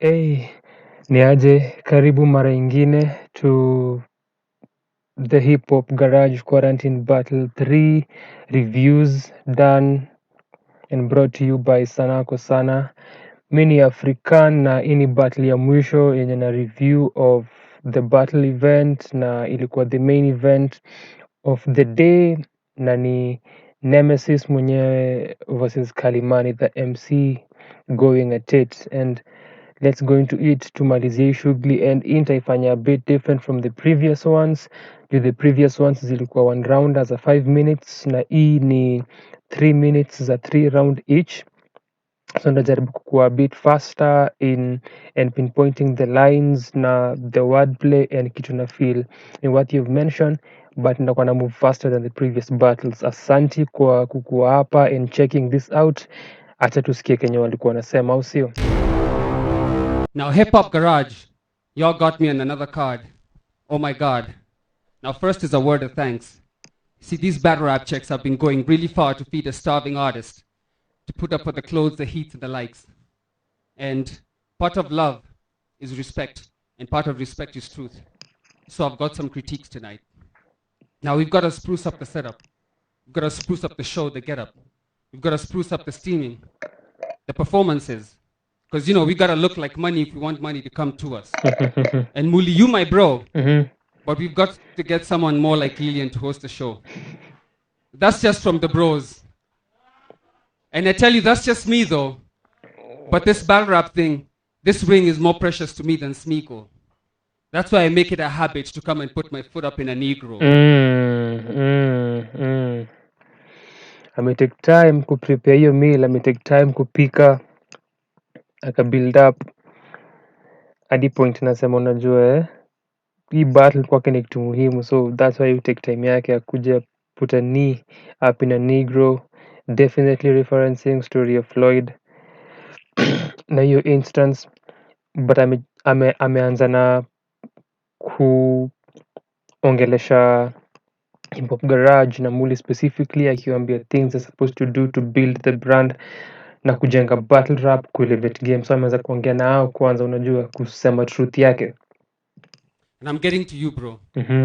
Hey, ni aje, karibu mara ingine to the HipHop Garage Quarantine Battle 3 reviews done and brought to you by Sanaa. Mi ni African na hii ni battle ya mwisho yenye na review of the battle event na ilikuwa the main event of the day na ni Nemesis mwenyewe versus Kalimani the MC going at it, and let's go into it tumalizie hii shughuli, and hii nitaifanya a bit different from the previous ones. The previous ones zilikuwa one round za 5 minutes na hii ni 3 minutes za 3 round each, so najaribu kukuwa a bit faster in and pinpointing the lines na the wordplay and kitu na feel in what you've mentioned, but nitakuwa na move faster than the previous battles. Asante kwa kukuwa hapa and checking this out. Acha tusikie kenye walikuwa wanasema, au sio? Now, HipHop Garage, y'all got me on another card. Oh my God. Now, first is a word of thanks. See, these battle rap checks have been going really far to feed a starving artist, to put up for the clothes, the heat, and the likes. And part of love is respect, and part of respect is truth. So I've got some critiques tonight. Now, we've got to spruce up the setup. We've got to spruce up the show, the get-up. We've got to spruce up the steaming, the performances. Because, you know, we got to look like money if we want money to come to us. And Muli, you my bro, but we've got to get someone more like Lillian to host the show. That's just from the bros. And I tell you, that's just me though. But this battle rap thing, this ring is more precious to me than Smeagol. That's why I make it a habit to come and put my foot up in a Negro. Ame take time kuprepare hiyo meal, ame take time kupika, aka build up hadi point nasema unajua hii battle kwake ni kitu muhimu, so that's why you take time yake akuja put a knee up in a Negro, definitely referencing story of Floyd na hiyo instance, but ameanza na kuongelesha HipHop Garage na Muli specifically, akiwaambia things are supposed to do to build the brand na kujenga battle rap, kuelevate game. So ameanza kuongea na hao kwanza, unajua kusema truth yake. And I'm getting to you, bro.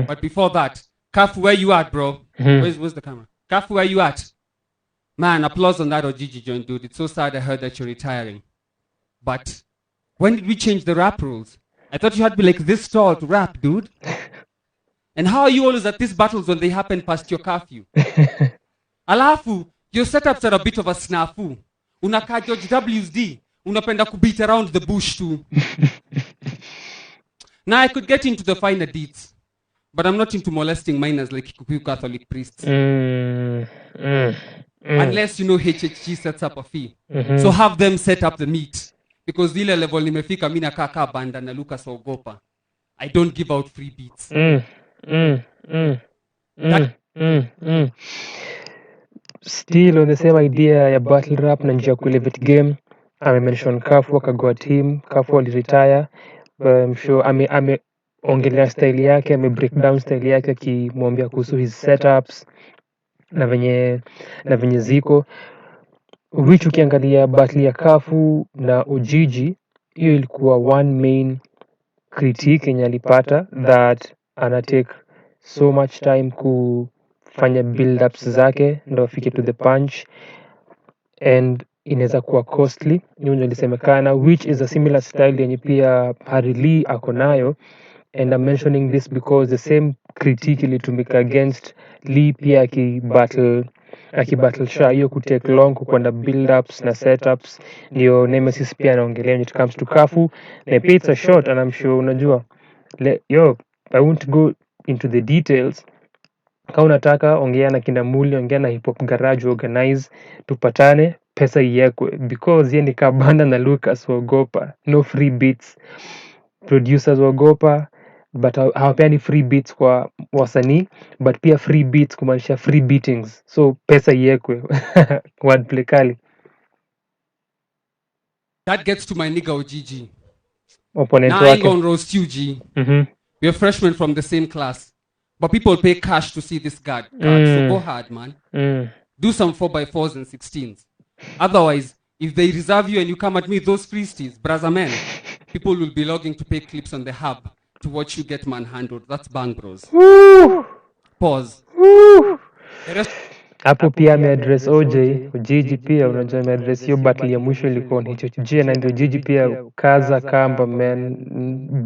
But before that, Kafu, where you at, bro? Where's the camera? Kafu, where you at? Man, applause on that Ojiji joint, dude. It's so sad I heard that you're retiring. But when did we change the rap rules? I thought you had to be like this tall to rap, dude. And how are you always at these battles when they happen past your curfew? Alafu, your setups are a bit of a snafu. Unakaa George WSD. Unapenda kubeat around the bush too. Now I could get into the finer deeds, but I'm not into molesting minors like Kikuyu Catholic priests. Unless, you know, HHG sets up a fee. So have them set up the meat. Because ile level nimefika mina kaka banda na Lucas Ogopa. I don't give out free beats. Still on the same idea ya battle rap na njia kuelevate game, ame-mention Kafu akagua team. Kafu aliretire, I'm sure ameongelea style yake, ame-break down style yake akimwambia kuhusu his setups na venye ziko, which ukiangalia battle ya Kafu na Ojiji, hiyo ilikuwa one main critique yenye alipata, that anatake so much time kufanya build ups zake ndo afike to the punch, and inaweza kuwa costly. Hiyo ndio ilisemekana, which is a similar style yenye pia Harry Lee ako nayo, and I'm mentioning this because the same critique ilitumika against Lee pia akibattle Sha, hiyo kutake long kukwenda build ups na setups. Ndio Nemesis pia anaongelea when it comes to Kafu, na pia it's a short, and I'm sure unajua I won't go into the details. Kama unataka ongea na kina Muli, ongea na HipHop Garage, organize tupatane, pesa iwekwe, because yeye ni kabanda na Lucas waogopa, no free beats. Producers waogopa, but hawapeani free beats kwa wasanii, but pia free beats kumaanisha free beatings, so pesa iwekwe. Wordplay kali. That gets to my nigga Ojiji. Opponent Now I ain't wake. gonna roast you, G. We're freshmen from the same class. But people pay cash to see this card. So go hard, man. Do some 4x4s and 16s. Otherwise, if they reserve you and you come at me with those free steals, brother man, People will be logging to pay clips on the hub to watch you get manhandled. That's bang, bros. Woo! Pause. Woo! The rest Hapo pia ameaddress OJ, Ujiji pia unajua ameaddress hiyo battle ya mwisho ilikuwa ni HHG na ndio Ujiji pia kaza kamba man,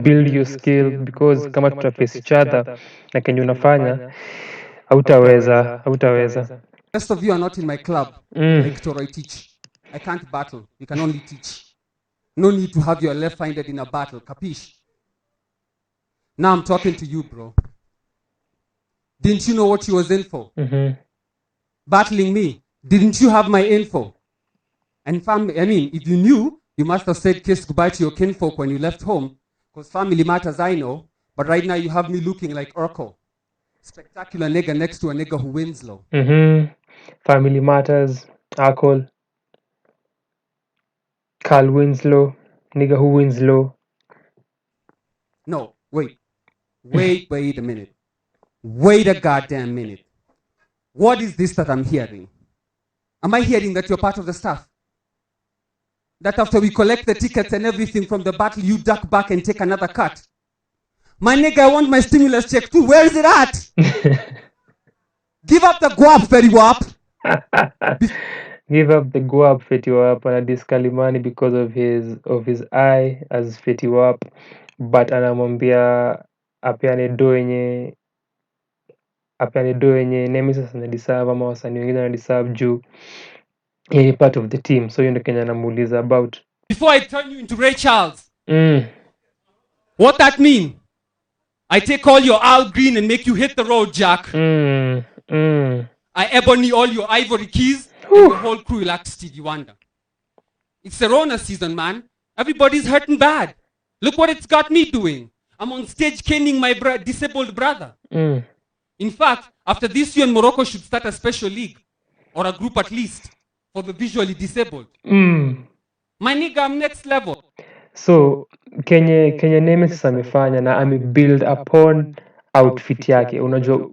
build your skill because kama tutaface each other na kenye unafanya hautaweza. rest of you are not in my club, like Toro I teach. I can't battle. You can only teach. No need to have your left-handed in a battle. Capiche? Now I'm talking to you, bro. Didn't you know what you was in for? Battling me. Didn't you have my info? And family, I mean, if you knew, you must have said kiss goodbye to your kinfolk when you left home. Because family matters, I know. But right now you have me looking like Urkel. Spectacular nigga next to a nigga who wins low. Family matters, Akol, Carl Winslow, nigga who wins low. No, wait. Wait a minute. Wait a goddamn minute. What is this that I'm hearing? Am I hearing that you're part of the staff? That after we collect the tickets and everything from the battle, you duck back and take another cut? My nigga, I want my stimulus check too. Where is it at? Give up the guap, Fetty Wap. Give up the guap, Fetty Wap, and this Kalimani because of his eye as Fetty Wap, but anamwambia apeane do yenye Nemesis anadeserve ama wasanii wengine anadeserve juu yeye ni part of the team, so hiyo ndio Kenya anamuuliza about. Before I turn you into Ray Charles. What that mean? I take all your Al Green and make you hit the road, Jack. I ebony all your ivory keys and your whole crew will act Stevie Wonder. It's the Rona season, man. Everybody's hurting bad. Look what it's got me doing. I'm on stage caning my disabled brother. In fact, after this, you and Morocco should start a special league. Or a group at least. For the visually disabled. My nigga, I'm next level. So, Kenya Nemesis amefanya na amebuild upon outfit yake. Unajua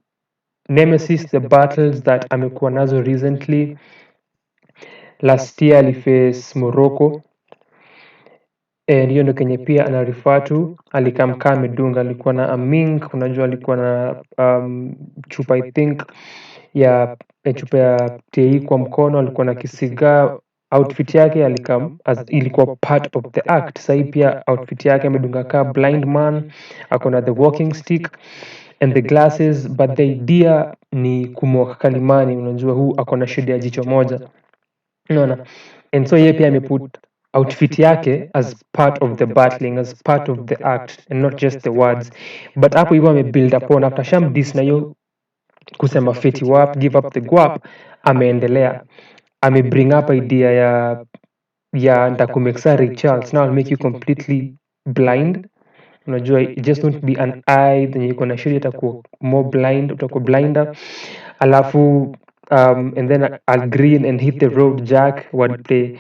Nemesis, the battles that amekuwa nazo recently, last year aliface Morocco, and hiyo ndo kenye pia ana refer to, alikamkaa amedunga, alikuwa na amink, unajua alikuwa na chupa I think ya chupa ya tei kwa mkono, alikuwa na kisiga. Outfit yake ilikuwa part of the act. Sahii pia outfit yake amedunga kaa blind man, akona the walking stick and the glasses, but the idea ni kumwaka Kalimani, unajua huu akona shida ya jicho moja, unaona, and so yeye pia ameput outfit yake as part of the battling, as part of the act and not just the words. But hapo hivyo amebuild upon after sham this na yo kusema Fetty Wap, give up the guap, ameendelea bring up idea ya ndakumeksa Ray Charles, now I'll make you completely blind. Unajua it just won't be an eye, then you gonna show itakuwa more blind, utakuwa blinder. Alafu and then I'll green and hit the road Jack wordplay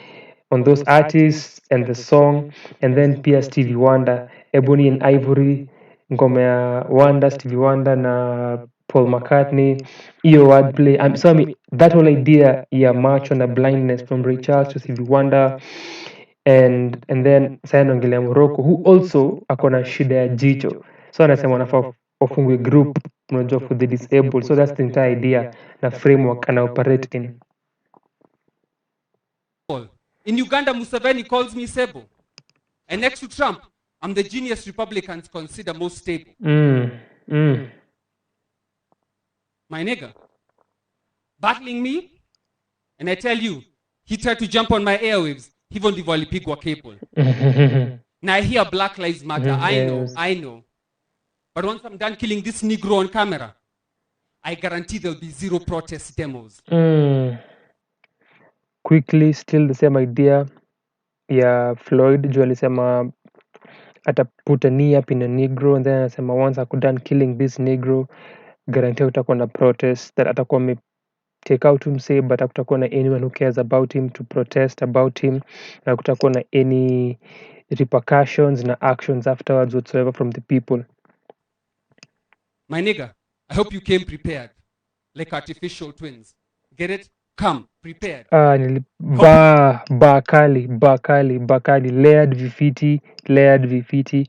on those artists and the song, and then pia Stevie Wonder, Ebony and Ivory, ngoma ya Wonder, Stevie Wonder na Paul McCartney, hiyo wordplay. So I mean, that whole idea ya march on a blindness from Ray Charles to Stevie Wonder, and then sasa naongelea Morocco who also akona shida ya jicho, so anasema wanafaa wafungwe group, unajua for the disabled. So that's the entire idea na framework ana operate in. In Uganda, Museveni calls me Sebo. And next to Trump, I'm the genius Republicans consider most stable. My nigga, battling me, and I tell you, he tried to jump on my airwaves. Hivyo ndivyo alipigwa cable. Now I hear Black Lives Matter. I know. But once I'm done killing this Negro on camera, I guarantee there'll be zero protest demos. Quickly, still the same idea ya Floyd, juu alisema put a knee up in a Negro, and then anasema once I'm done killing this Negro, guarantee utakuwa na protest, that atakuwa take out say, but hakutakuwa na anyone who cares about him to protest about him, na hakutakuwa na any repercussions na actions afterwards whatsoever from the people. My nigga, I hope you came prepared, like artificial twins. Get it? come prepared. Bakali, layered vifiti,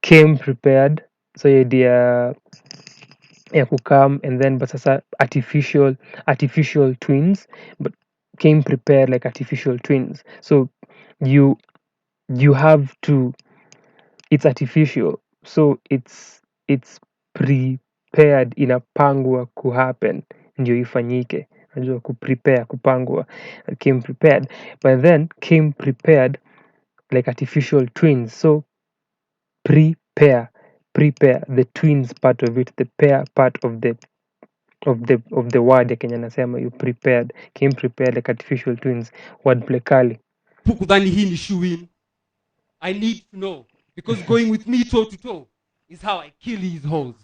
came prepared. So idea ya kukam, and then but sasa artificial twins, but came prepared like artificial twins. So you have to, it's artificial, so it's prepared, inapangwa kuhappen ndio ifanyike. Unajua kuprepare, kupangwa, came prepared, but then came prepared like artificial twins. So prepare the twins part of it, the pair part of the word ya Kenya nasema you prepared, came prepared like artificial twins. Wordplay kali. Pukudhani hii ni shoe-in. I need to know, because going with me toe to toe is how I kill these hoes.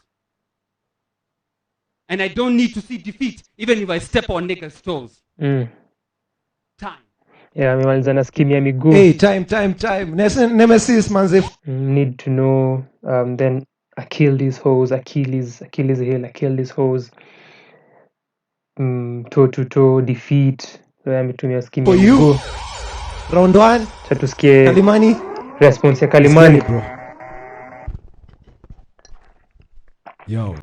And I don't need to see defeat even if I step on niggas' toes. Time. Yeah, amemaliza na skim ya miguu. Hey, time. Nemesis manze. Need to know, then I kill these hoes, Achilles heel, I kill these hoes. Toe to toe, defeat. So ametumia skim ya For you. miguu. Round 1. Cha tusikie Kalimani. response ya Kalimani. Bro. Yo.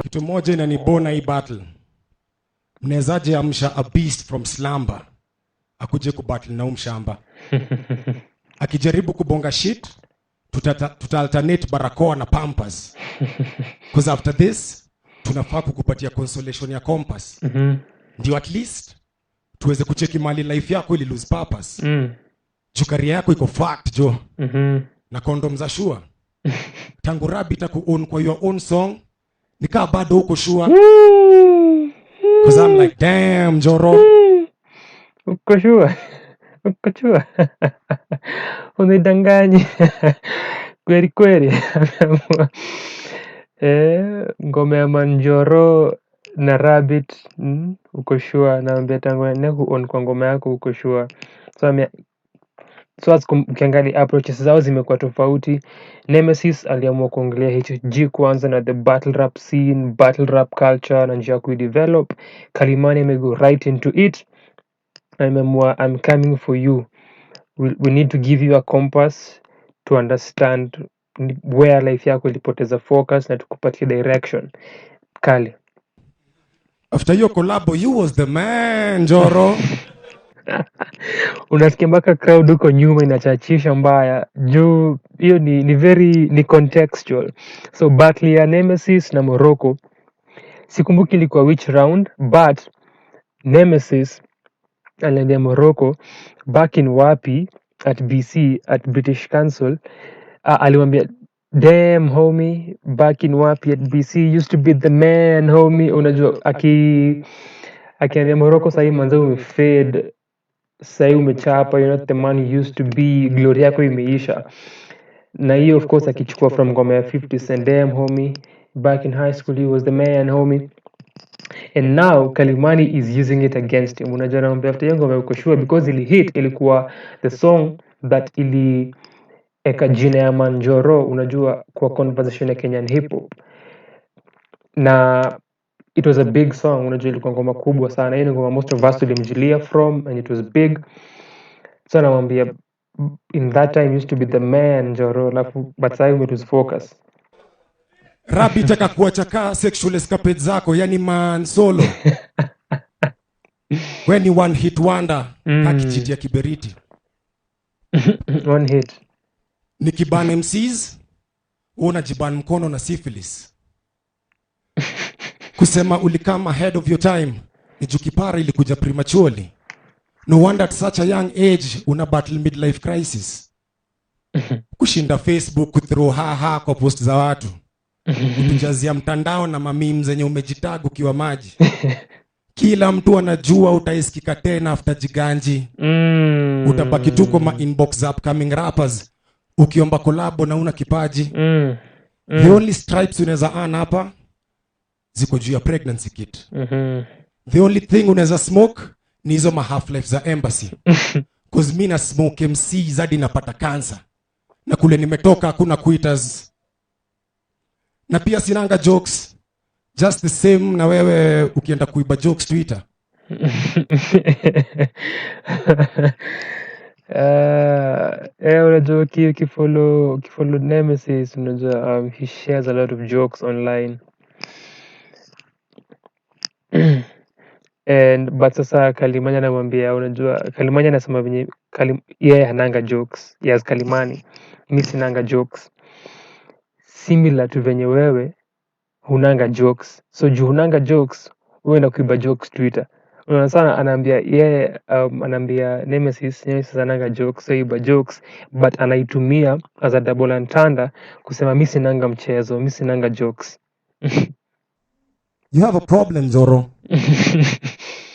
Kitu moja inanibona hii battle. Mnezaje amsha a beast from slumber akuje kubattle na umshamba. Akijaribu kubonga shit, tuta alternate barakoa na pampers. Because after this tunafaa kukupatia consolation ya compass. Ndio at least tuweze kucheki mali life yako ili lose purpose. Jukari yako iko fact jo. Na condom za sure. Tangu rabbit ku-own kwa your own song, nikaa bado uko sure. Because I'm like, damn, Joro. Uko sure? Unidanganyi. Kweli. Ngome ya Manjoro na rabbit, uko sure? Naambia tangu na ku-own kwa ngoma yako uko sure. So ukiangalia approaches zao zimekuwa tofauti. Nemesis aliamua kuongelea HG kwanza na the battle rap scene, battle rap culture na njia kuidevelop. Kalimani amego right into it. Ameamua I'm coming for you. We need to give you a compass to understand where life yako ilipoteza focus na tukupatie direction. Kali. After your collabo, you was the man, Joro. Unasikia mpaka crowd huko nyuma inachachisha mbaya juu hiyo ni contextual. So battle ya Nemesis na Morocco, sikumbuki ilikuwa which round, but Nemesis aliambia Morocco back in wapi at BC at British Council, alimwambia damn homie, back in wapi at BC used to be the man homie. Unajua akiambia Morocco sahii manzo umefade, sahii umechapa, you're not the man you used to be, glory yako imeisha. Na hiyo of course akichukua from ngoma ya 50 Cent, damn homie, back in high school he was the man homie. And now Kalimani is using it against him. Unajua naomba after hiyo ngoma uko sure because ili hit, ilikuwa the song that ili eka jina ya Manjoro unajua kwa conversation ya Kenyan hip hop. Na it was a big song, unajua ilikuwa ngoma kubwa sana. Hiyo ngoma most of us tulimjilia from, and it was big. So namwambia in that time used to be the man Joro, alafu but sasa it was focus. Rabbit akakuwa chaka sexual escapade zako, yani man solo. When you one hit wonder, kakichiti ya kiberiti. One hit. Nikiban MCs, unajiban mkono na syphilis. Kusema ulikama ahead of your time, ni jukipara ilikuja prematurely. No wonder at such a young age una battle midlife crisis. Kushinda Facebook, kuthrow haha kwa post za watu. Kutujazia mtandao na mamim zenye umejitagu kiwa maji. Kila mtu anajua utaisikika tena after jiganji. Utabaki tu kwa inbox za upcoming rappers ukiomba collabo na una kipaji. The only stripes unaweza earn hapa ziko juu ya pregnancy kit. The only thing unaweza smoke ni hizo half-life za embassy. Cause mimi na smoke MC zadi napata cancer. Na kule nimetoka hakuna quitters. Na pia sinanga jokes. Just the same na wewe ukienda kuiba jokes Twitter. Unajua ukifollow Nemesis, unajua he shares a lot of jokes online. But sasa Kalimani anamwambia, unajua Kalimani anasema venye yeye hananga jokes. Yes, Kalimani, mi sinanga jokes. Similar to venye wewe hunanga jokes. So juu hunanga jokes, wewe na kuiba jokes Twitter. Unaona sana anaambia yeye anaambia Nemesis hananga jokes, so iba jokes but anaitumia as a double entendre kusema mi sinanga mchezo, mi sinanga jokes. You have a problem, Zoro.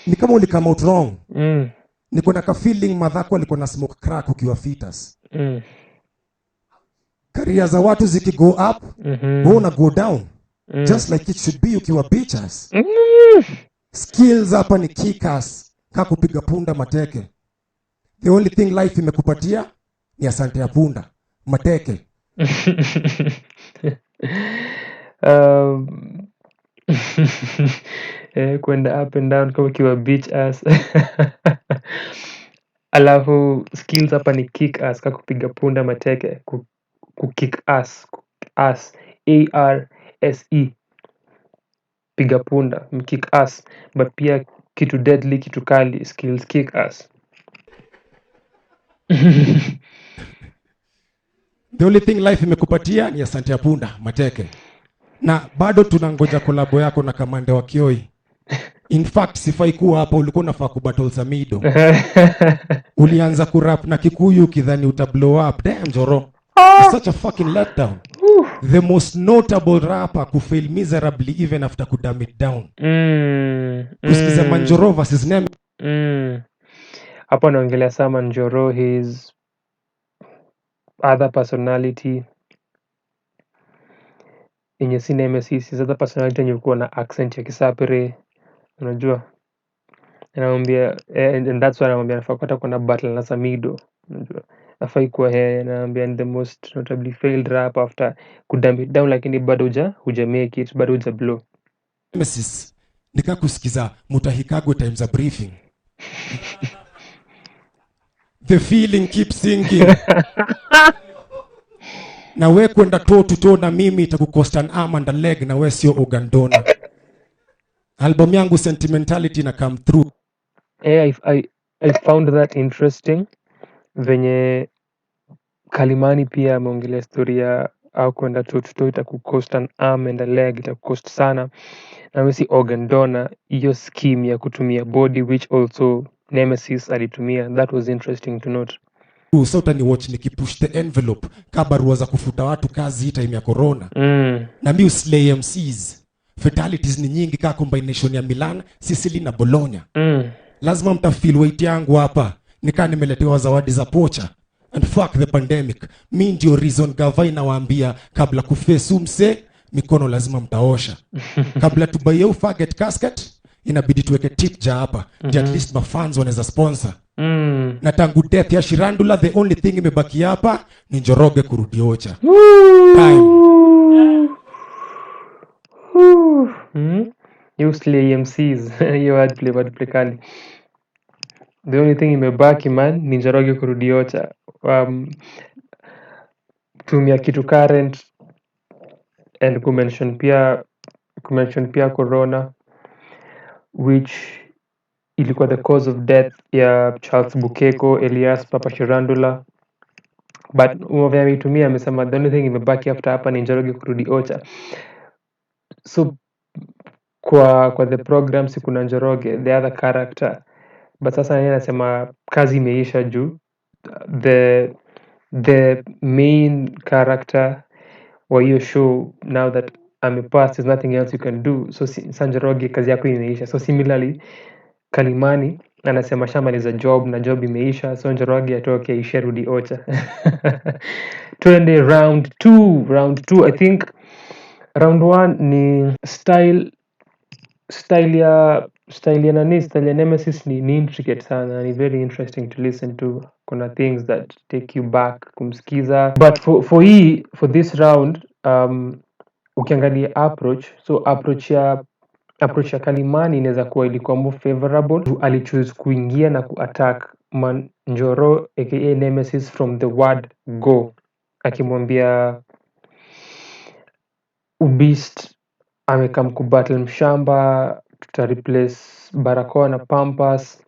Ni kama ulikama out wrong. Niko na ka feeling madhako alikuwa na smoke crack ukiwa fetus. Career za watu ziki go up, wewe una go down. Just like it should be ukiwa bitches. Skills hapa ni kick-ass, kama kupiga punda mateke. The only thing life imekupatia ni asante ya punda mateke. Kwenda up and down kama ukiwa bitch ass. Alafu skills hapa ni kick ass, kama kupiga punda mateke, kick ass, ARSE, piga punda, kick ass. But pia kitu deadly, kitu kali, skills kick ass. The only thing life imekupatia ni asante ya punda mateke. Na bado tunangoja kolabo yako na Kamande wa Kioi. In fact, sifai kuwa hapa, ulikuwa unafaa kubattle Samido. Ulianza kurap na Kikuyu ukidhani uta blow up. Damn, Zoro. It's such a fucking letdown. The most notable rapper kufail miserably even after kudumb it down. Kusikiza Manjoro versus Nemesis. Hapo naongelea sana Manjoro, his other personality. Yenye si Nemesis, his other personality yenye kuwa na accent ya Kisapere. Unajua? Anamwambia, and that's why anamwambia nafaa kupata kuna battle na Samido. Unajua? Nafai kuwa yeye, anamwambia the most notably failed rap after kudumb it down, lakini bado huja make it, bado huja blow. Nemesis, nika kusikiza Mutahikagwe times a briefing. The feeling keeps sinking. Na we kwenda toe to toe na mimi itakukosta an arm and a leg, na we sio Ugandona. Album yangu Sentimentality na come through. I found that interesting. Venye Kalimani pia ameongelea historia au kwenda toe to toe itakukost an arm and a leg, itakukost sana. Na we si Ugandona, hiyo scheme ya kutumia body which also Nemesis alitumia. That was interesting to note. So utani watch nikipush the envelope kabarua za kufuta watu kazi time ya corona. Na mi uslay MCs. Fatalities ni nyingi ka combination ya Milan, Sicily na Bologna. Lazima mtafeel weight yangu hapa. Nikaa nimeletewa zawadi za pocha. And fuck the pandemic. Mi ndio reason gavai nawaambia kabla kuface umse, mikono lazima mtaosha. Kabla tubaye ufaget casket, inabidi tuweke tip ja hapa. At least mafans wanaweza sponsor. Na tangu death ya Shirandula, the only thing imebaki hapa ni Njoroge kurudi Ocha. Time. You slay MCs. You wordplay kali. The only thing imebaki man ni Njoroge kurudi Ocha. Tumia kitu current and kumention pia corona, which ilikuwa the cause of death ya Charles Bukeko, Elias Papa Shirandula. But umeitumia amesema the only thing imebaki after hapa ni Njoroge kurudi Ocha. So kwa the program si kuna Njoroge, the other character. But sasa yeye anasema kazi imeisha juu the main character wa hiyo show, now that amepass, there's nothing else you can do. So Njoroge kazi yako imeisha. So similarly Kalimani anasema shamaliza job na job imeisha, so Njoroge atoke aishe rudi Ocha. Twende round 2. I think round 1 ni style ya Nemesis ni intricate sana, ni very interesting to listen to. Kuna things that take you back kumsikiza, but for this round ukiangalia approach ya approach ya Kalimani inaweza kuwa ilikuwa more favorable. Alichoose kuingia na kuattack Njoro aka Nemesis from the word go, akimwambia Beast amekam kubattle mshamba, tuta replace barakoa na pampas,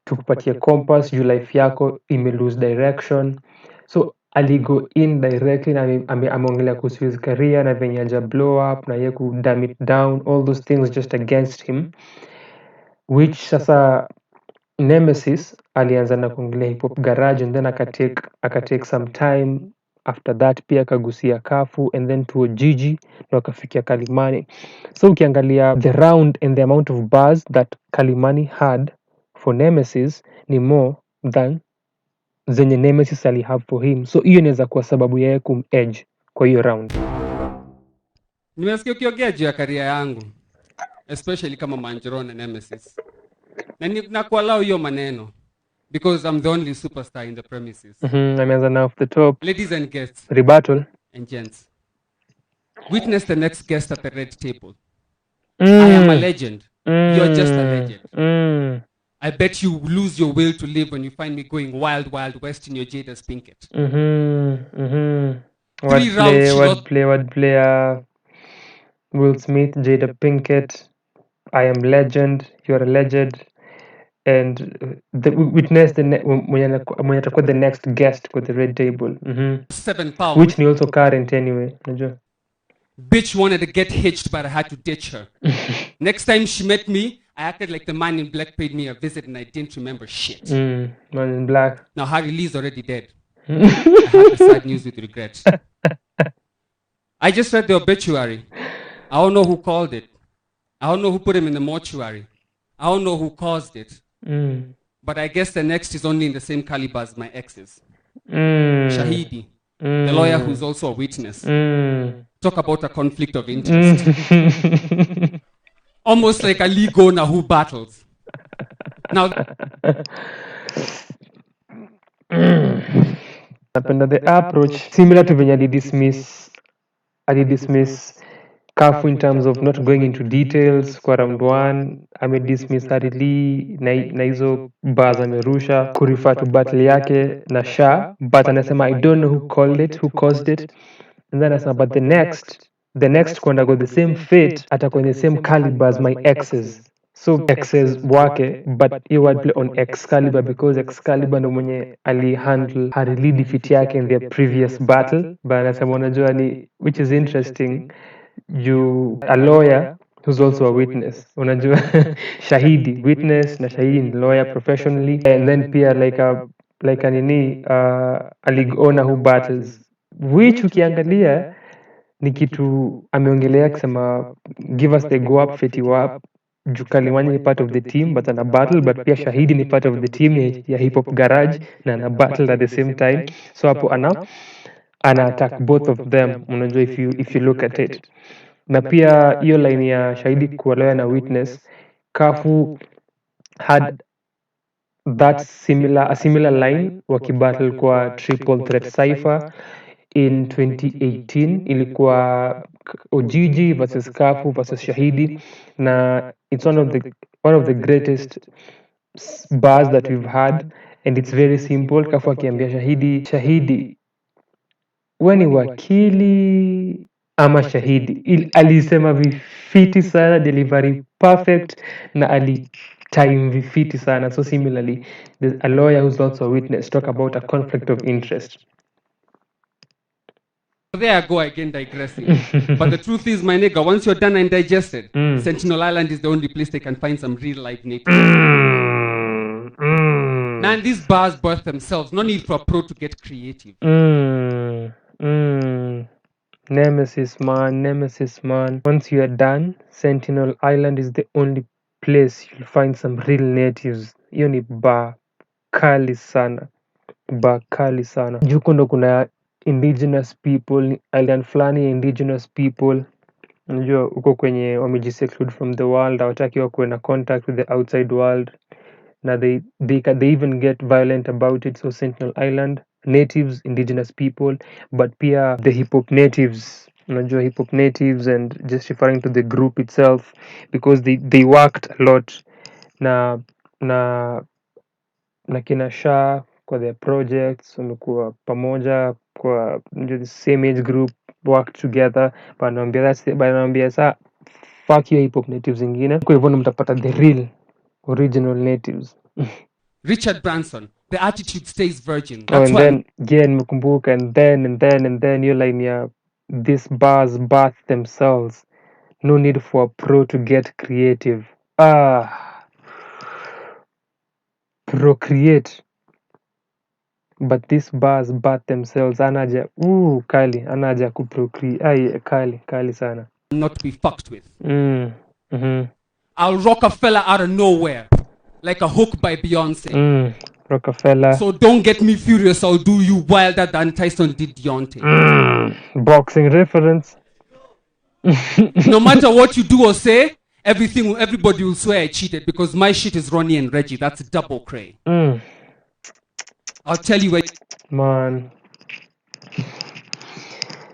tukupatie compass juu life yako ime lose direction. So aligo in directly na ameongelea kuhusu his career na venye aja blow up na ye ku dumb it down, all those things just against him, which sasa Nemesis alianza na kuongelea hip hop garage and then akatake some time after that, pia akagusia kafu and then to Gigi na akafikia Kalimani. So ukiangalia the round and the amount of bars that Kalimani had for Nemesis ni more than zenye Nemesis ali have for him, so hiyo inaweza kuwa sababu yeye edge kwa hiyo round. Nimesikia ukiongea juu ya career yangu, especially kama Manjaro na Nemesis, na nakuallow hiyo maneno because I'm the only superstar in the premises. Ameanza na off the top. Ladies and guests, Rebuttal and gents, witness the next guest at the red table. I am a legend. You're just a legend. I bet you lose your will to live when you find me going wild, wild west in your Jada's Pinkett. Wordplay. Will Smith, Jada Pinkett. I am legend. You're a legend. And witness mwenye atakuwa the next guest kwa the red table. 7 pounds. Which ni also current anyway. Najua. Bitch wanted to get hitched, but I had to ditch her. Next time she met me, I acted like the man in black paid me a visit and I didn't remember shit. Man in black. Now Harry Lee's already dead. I have the sad news with regret. I just read the obituary. I don't know who called it. I don't know who put him in the mortuary. I don't know who caused it. But I guess the next is only in the same caliber as my exes. Shahidi, the lawyer who's also a witness. Talk about a conflict of interest. Almost like a league owner who battles. Now, napenda the approach similar to venye alidismiss Kafu in terms of not going into details kwa round 1. Amedismiss Harili na hizo bars amerusha kurefer to battle yake na Sha, but anasema I don't know who caused it, and then anasema but the next kwenda go the same fate atakuwa in the same caliber as my exes, so exes wake, but he would play on Excalibur because Excalibur ndo mwenye alihandle Harili defeat yake in their previous battle. But anasema unajua ni, which is interesting, you a lawyer who's also a witness, unajua shahidi witness na shahidi ni lawyer professionally, and then pia like a nini a league owner who battles, which ukiangalia ni kitu ameongelea kusema give us the go up feti up juu Kalimani ni part of the team but ana battle, but pia shahidi ni part of the team ya hip hop garage na ana battle at the same time, so hapo ana attack both of them, unajua if you look at it. Na pia hiyo line ya shahidi kuolewa na witness, Kafu had that similar line wakibattle kwa triple threat cipher in 2018. Ilikuwa Ojiji versus Kafu versus Shahidi, na it's one of the greatest bars that we've had, and it's very simple. Kafu akiambia Shahidi we ni wakili ama shahidi, alisema vifiti sana, delivery perfect, na time vifiti sana. So similarly, there's a lawyer who's also a witness talk about a conflict of interest. there I go again digressing. But the truth is, my nigga, once you're done and digested, Sentinel Island is the only place they can find some real life natives. Man, these bars birth themselves. No need for a pro to get creative. Nemesis man. Once you are done, Sentinel Island is the only place you'll find some real natives. Hiyo ni bar kali sana. Juko ndo kuna indigenous people, island fulani ya indigenous people. Unajua uko kwenye wamejiseclude from the world, hawataki wakuwe na contact with the outside world. Na they even get violent about it. So Sentinel Island, natives, indigenous people, but pia the hip hop natives unajua hip hop natives, and just referring to the group itself, because they worked a lot na na na kina Sha kwa their projects, wamekuwa pamoja kwa the same age group, worked together. Banaambia saa fuck your hip hop natives zingine, kwa hivyo mtapata the real original natives. Richard Branson, the attitude stays virgin. Oh, That's and why then nimekumbuka, and then your line ya these bars birth themselves, no need for a pro to get creative. Procreate, but these bars birth themselves. Anaja anaja kuprocreate. Kali sana. not to be fucked with. Mm-hmm. I'll rock a fella out of nowhere, like a hook by Beyonce. Rockefeller. So don't get me furious, I'll do you wilder than Tyson did Deontay. Boxing reference. No matter what you do or say, everybody will swear I cheated because my shit is Ronnie and Reggie. That's double cray. I'll tell you where. Man.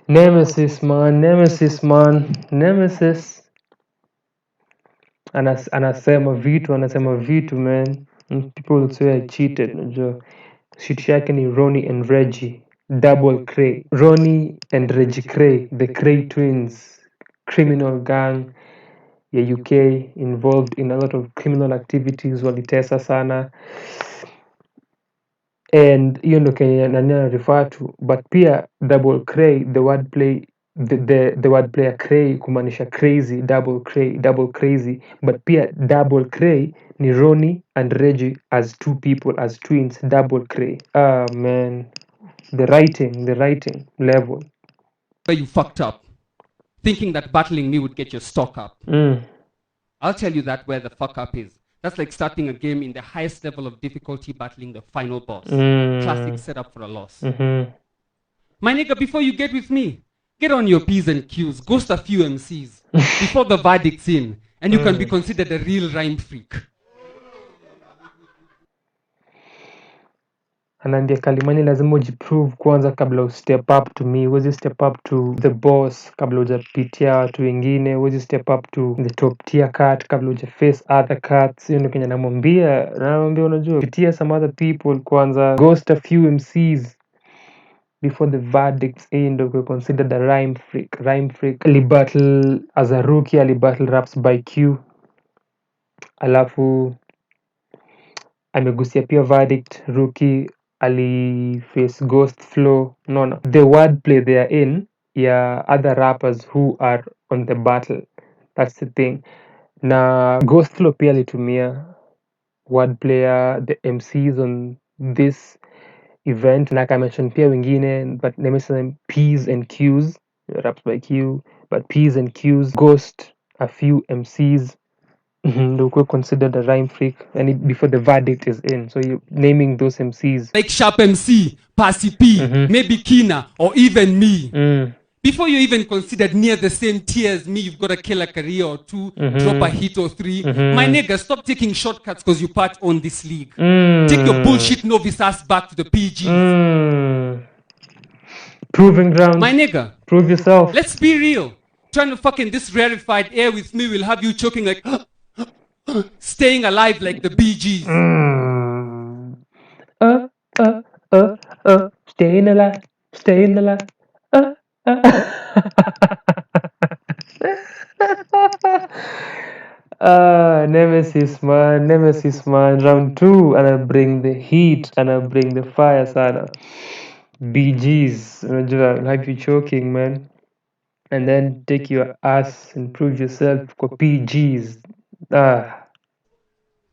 Nemesis, man. Nemesis. Anasema vitu, man. People will say I cheated. Najua shit yake ni Ronnie and Reggie. Double cray. Ronnie and Reggie Cray, the Cray twins, criminal gang ya UK, involved in a lot of criminal activities, walitesa sana, and hiyo ndo kenye nani refer to. But pia double cray, the wordplay, the wordplay ya cray kumaanisha crazy, double crazy, but pia double cray ni Ronnie and Reggie as two people, as twins, double cray. Man, the writing level. Where you fucked up, thinking that battling me would get your stock up. I'll tell you that where the fuck up is. That's like starting a game in the highest level of difficulty, battling the final boss. Classic setup for a loss. My nigga, before you get with me, get on your P's and Q's, ghost a few MCs before the verdict's in, and you can be considered a real rhyme freak. Anaambia Kalimani lazima ujiprove kwanza kabla step up to me. Huwezi step up to the boss kabla hujapitia watu wengine. Huwezi step up to the top tier cut kabla hujaface other cuts. Hiyo ndio kenye namwambia unajua, pitia some other people kwanza, ghost a few MCs before the verdict's in, ndio uko considered a rhyme freak. Alibattle as a rookie, alibattle raps by Q, alafu amegusia pia verdict rookie, aliface ghost flow. No, the wordplay they are in ya other rappers who are on the battle, that's the thing. Na ghost flow pia alitumia wordplay ya the MCs on this event, na akamention pia wengine, but nimesema P's and Q's, raps by Q, but P's and Q's, ghost a few MCs, ndio ukuwe considered a rhyme freak, and before the verdict is in, so you naming those MCs like Sharp MC, Passy P, maybe Kina, or even me. Before you're even considered near the same tier as me, you've got to kill a career or two, drop a hit or three. My nigga, stop taking shortcuts because you part on this league. Take your bullshit novice ass back to the PGs. Proving ground. My nigga, Prove yourself. let's be real. Trying to fuck in this rarefied air with me will have you choking like staying alive like the Bee Gees. Staying alive. Nemesis man, round 2, and I bring the heat, and I bring the fire sana. BGs, unajua, I'll have you choking, man, and then take your ass and prove yourself kwa PGs.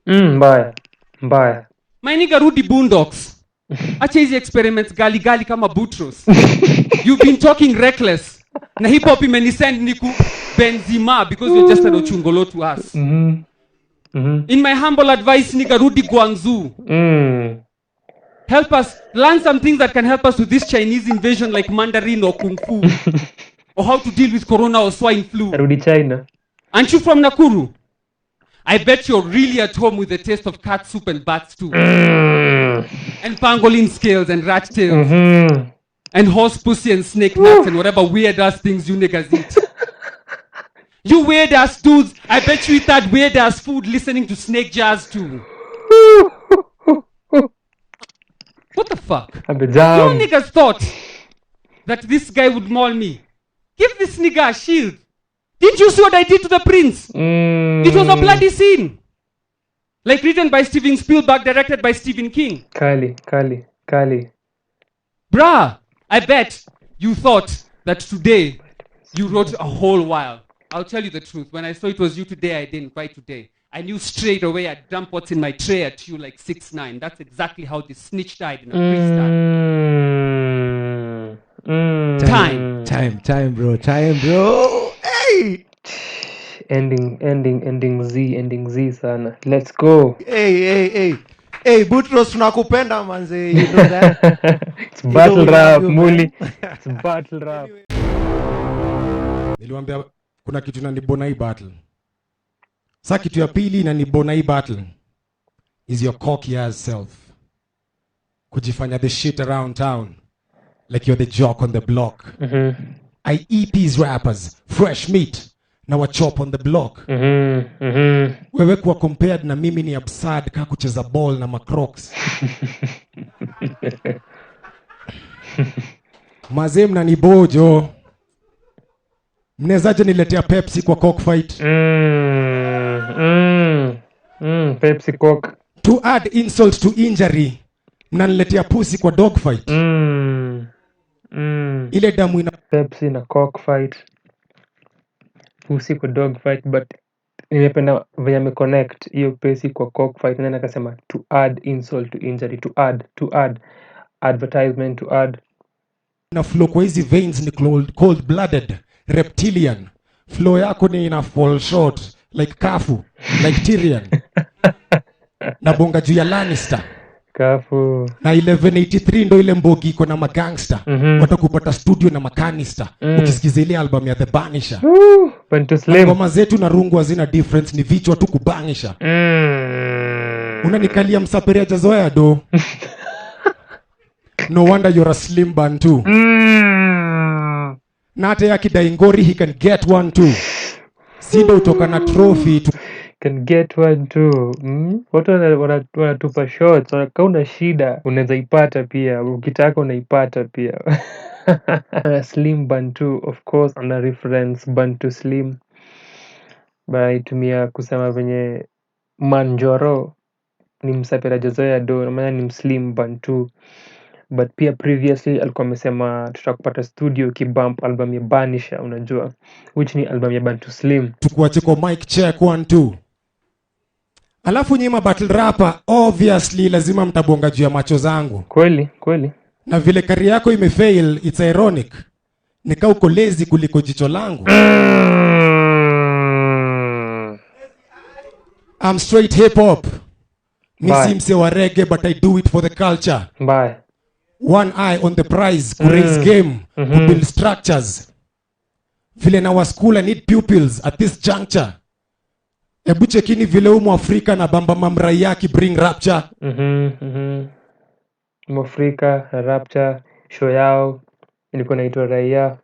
Mbaya. My nigga Rudy Boondocks. Acha hizi experiments gali kama Boutros. You've been talking reckless. Na hip hop imenisend niku Benzema because you're just an ochungolo to us. In my humble advice, nigga Rudy Guangzhou. Help us learn some things that can help us with this Chinese invasion like Mandarin or Kung Fu. Or how to deal with corona or swine flu. Rudy China. Aren't you from Nakuru? I bet you're really at home with the taste of cat soup and bat stew. And pangolin scales and rat tails. and horse pussy and snake nuts and whatever weird ass things you niggas eat. You weird ass dudes, I bet you eat that weird ass food listening to snake jazz too. What the fuck? I'm You down. niggas thought that this guy would maul me. Give this nigga a shield. Didn't you see what I did to the prince? It was a bloody scene. Like written by Steven Spielberg, directed by Stephen King. Kali. Bruh, I bet you thought that today you wrote a whole while. I'll tell you the truth. When I saw it was you today, I didn't write today. I knew straight away I'd dump what's in my tray at you like 6ix9ine. That's exactly how this snitch died in a freestyle. Time, bro. Hey! Ending Z sana. Let's go. Hey, Butros tunakupenda manze. You know that? It's battle rap, Muli. It's battle rap. Niliwaambia kuna kitu inanibona hii battle. Sasa kitu ya pili inanibona hii battle is your cocky ass self. Kujifanya the shit around town like you're the jock on the block. I eat these rappers fresh meat na wa chop on the block. Wewe kuwa compared na mimi ni absurd kama kucheza ball na macrocs. Mazee mnanibojo. Mnezaje niletea Pepsi kwa cockfight? Pepsi Coke. To add insult to injury, mnaniletea pussy kwa dogfight. Ile damu ina Pepsi na cockfight. Pussy kwa dogfight, but nimependa venye ameconnect hiyo Pepsi kwa cockfight na akasema to add insult to injury, to add advertisement, to add. na flow kwa hizi veins ni cold blooded reptilian. Flow yako ni ina fall short like Kafu, like Tyrion. Na bonga juu ya Lannister. Kafu. Na 1183 ndo ile mbogi iko na magangster. Watakupata studio na makanister. Ukisikiza ile album ya The Banisher. Bantu Slim. Ngoma zetu na rungu hazina difference, ni vichwa tu kubangisha. Unanikalia msaperi hajazoea do. No wonder you're a slim bantu. Na hata yakidai ngori he can get one too. Sindo utoka na trophy tu. Can get one too. Watu wanatupa shots. Kama una shida unaweza ipata pia. Ukitaka unaipata pia. Slim Bantu, of course, ana reference Bantu Slim. Baitumia kusema venye Manjoro ni msapera jazoea do, maana ni Slim Bantu. But pia previously alikuwa amesema tutakupata studio kibump album ya Banisher, unajua, which ni album ya Bantu Slim. Tukuache kwa mic check 1 2. Alafu nyima battle rapper obviously lazima mtabonga juu ya macho zangu. Kweli. Na vile kari yako imefail, it's ironic. Nika uko lazy kuliko jicho langu. I'm straight hip hop. Misi mse wa reggae, but I do it for the culture. Bye. One eye on the prize, ku raise game, ku build structures. Vile na wa school I need pupils at this juncture. Ebu chekini vile umu Afrika na bamba mamrai yaki bring rapture. Mwafrika na rapture show yao ilikuwa inaitwa Raia.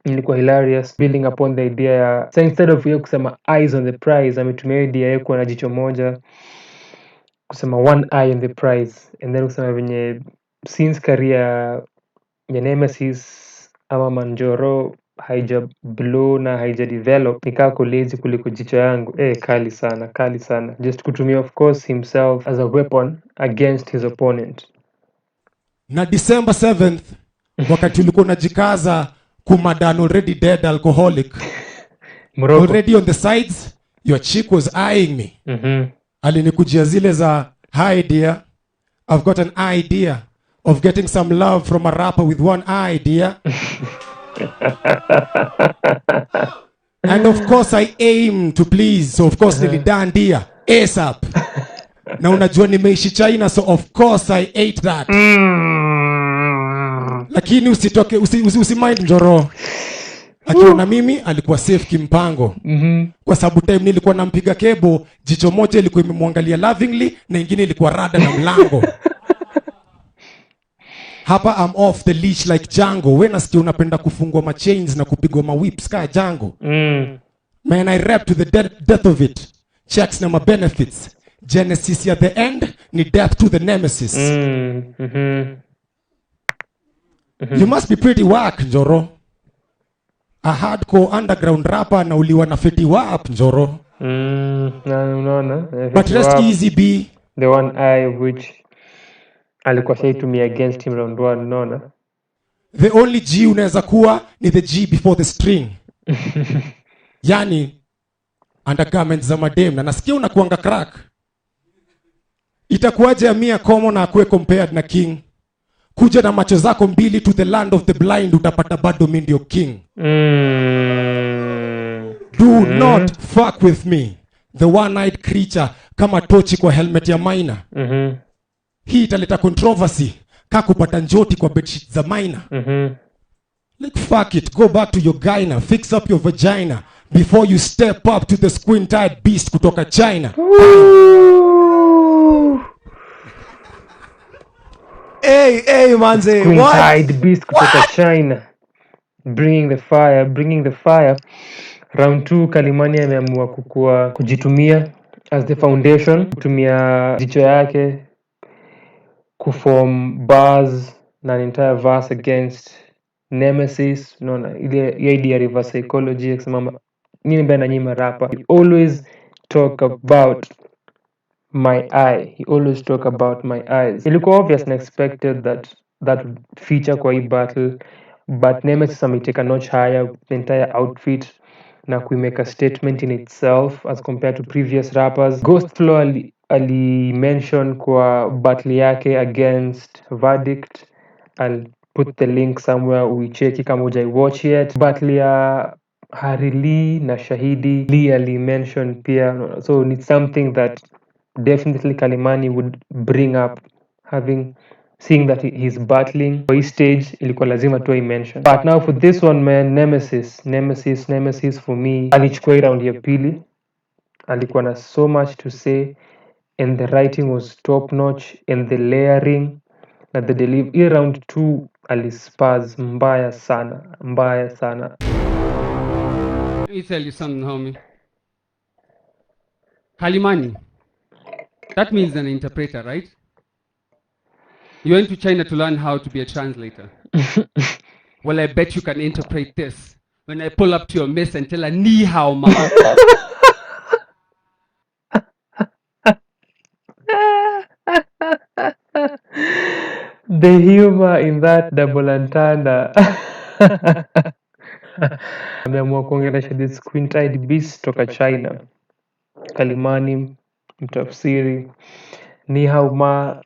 Ilikuwa hilarious, building upon the idea ya, so instead of yeye kusema eyes on the prize, ametumia idea yeye kuwa na jicho moja, kusema one eye on the prize, and then kusema venye since career ya Nemesis ama Manjoro haija blow na haija develop, nikaa lazy kuliko jicho yangu. Kali sana. Just kutumia of course himself as a weapon against his opponent. Na December 7th, wakati ulikuwa unajikaza kumadan already dead alcoholic. Morocco. Already on the sides, your chick was eyeing me. Alinikujia zile za, hi dear, I've got an idea of getting some love from a rapper with one eye, dear. And of course I aim to please, so of course nilidandia ASAP. Na unajua nimeishi China, so of course I ate that. Lakini usitoke, usimind Njoro. Akiona mimi alikuwa safe kimpango. Kwa sababu time nilikuwa nampiga kebo, jicho moja ilikuwa imemwangalia lovingly na ingine ilikuwa rada na mlango. Hapa I'm off the leash like Django. We nasikia unapenda kufungwa ma chains na kupigwa ma whips ka Django. Man, I rap to the death of it. Checks na ma benefits. Genesis at the end, ni death to the Nemesis. You must be pretty whack, Njoro. A hardcore underground rapper na uliwa na feti wap, Njoro. But rest easy, B. The one eye of which alikuwa shaitumia against him round 1, unaona? The only G unaweza kuwa ni the G before the string. Yani undergarments za madem na nasikia unakuanga crack. Itakuwaje Amia Komo na akuwe compared na King? Kuja na macho zako mbili to the land of the blind, utapata bado mimi ndio king. Do not fuck with me, the one-eyed creature, kama tochi kwa helmet ya Maina. Hii italeta controversy kakupata njoti kwa bedsheet za Maina. Like fuck it, go back to your gyna, fix up your vagina before you step up to the squint-eyed beast kutoka China. Hey manze, Squint-eyed beast kutoka China. Bringing the fire. Round 2 Kalimani ameamua kujitumia as the foundation, kutumia jicho yake kuform bars na an entire verse against Nemesis. Unaona ile idea reverse psychology akisema nini mbaya na nyima rapper. He always talk about my eye. He always talk about my eyes. Ilikuwa obvious and expected that feature kwa hii battle, but Nemesis ametake a notch higher, the entire outfit na kuimake a statement in itself as compared to previous rappers. Ghost Flow ali mention kwa battle yake against Verdict. I'll put the link somewhere, uicheki kama hujai watch yet. Battle ya Harry Lee na Shahidi Lee ali mention pia, so it's something that definitely Kalimani would bring up, seeing that he's battling for his stage, ilikuwa lazima tu mention. But now for this one, man, Nemesis for me alichukua round ya pili, alikuwa na so much to say and the writing was top notch and the layering na the delivery. Round 2 alispaz mbaya sana. Let me tell you something, homie. Kalimani. That means an interpreter, right? You went to China to learn how to be a translator. Well, I bet you can interpret this. When I pull up to your mess and tell her, ni hao ma. The humor in that double entendre. Ameamua kuongelesha this squint-eyed beast toka China. Kalimani mtafsiri ni hao ma